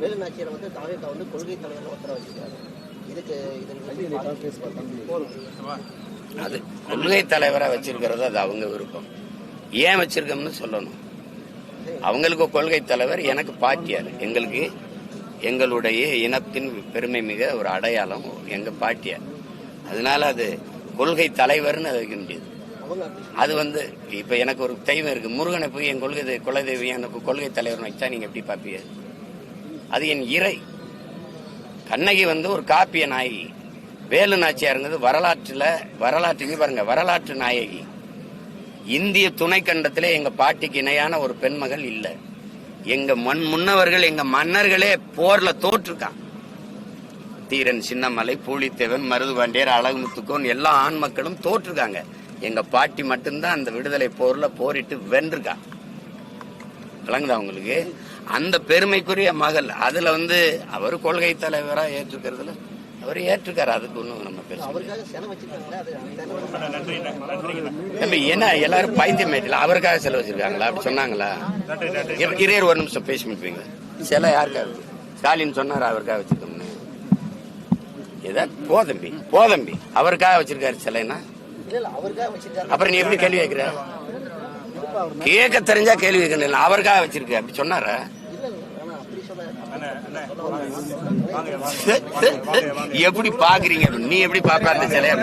வேலுநாச்சியார் வந்து தாவேகா வந்து கொள்கை தலைவர் உத்தரவு வச்சிருக்காரு. அது கொள்கை தலைவரா வச்சிருக்கிறது அது அவங்க விருப்பம். ஏன் வச்சிருக்கோம்னு சொல்லணும். அவங்களுக்கு கொள்கை தலைவர், எனக்கு பாட்டியார். எங்களுக்கு எங்களுடைய இனத்தின் பெருமை மிக ஒரு அடையாளம் எங்க பாட்டியார். அதனால அது கொள்கை தலைவர்னு வைக்க முடியாது. அது வந்து இப்ப எனக்கு ஒரு தெய்வம் இருக்கு, முருகனை போய் என் குலதெய்வம் எனக்கு கொள்கை தலைவர் வச்சா நீங்க எப்படி பாப்பீங்க? அது என் இறை. கண்ணகி வந்து ஒரு காப்பிய நாயகி. வேலு நாச்சியாருங்கிறது வரலாற்று பாருங்க, வரலாற்று நாயகி. இந்திய துணை கண்டத்திலே எங்க பாட்டிக்கு இணையான ஒரு பெண்மகள் இல்ல. எங்க முன்னவர்கள், எங்க மன்னர்களே போர்ல தோற்றுருக்கான். தீரன் சின்னமலை, பூலித்தேவன், மருதுபாண்டியர், அழகுமுத்துக்கோன் எல்லா ஆண் மக்களும் தோற்றுருக்காங்க. எங்க பாட்டி மட்டும்தான் அந்த விடுதலை போர்ல போரிட்டு வென்றிருக்கா. விளங்குதா உங்களுக்கு? அந்த பெருமைக்குரிய மகள். அதுல வந்து அவர் கொள்கை தலைவரா ஏற்றுக்கிறதுல அவர் ஏற்றுக்காரு. அதுக்கு ஒண்ணும் நம்ம பேச என்ன எல்லாரும் பைத்தியம் ஆயிட்டல. அவருக்காக செலவு வச்சிருக்காங்களா? அப்படி சொன்னாங்களா? ஒரு நிமிஷம் பேசி முடிப்பீங்க. சிலை யாருக்காக? ஸ்டாலின் சொன்னாரு அவருக்காக வச்சிருக்கோம்னு. ஏதாவது போதம்பி அவருக்காக வச்சிருக்காரு சிலைன்னா அப்புறம் நீ எப்படி கேள்வி கேட்கிற? கேட்க தெரிஞ்சா கேள்வி கேட்கணும். அவருக்காக வச்சிருக்க அப்படி சொன்னார? எப்படி பாக்குறீங்க? நீ எப்படி பாப்பா அந்த சிலையை?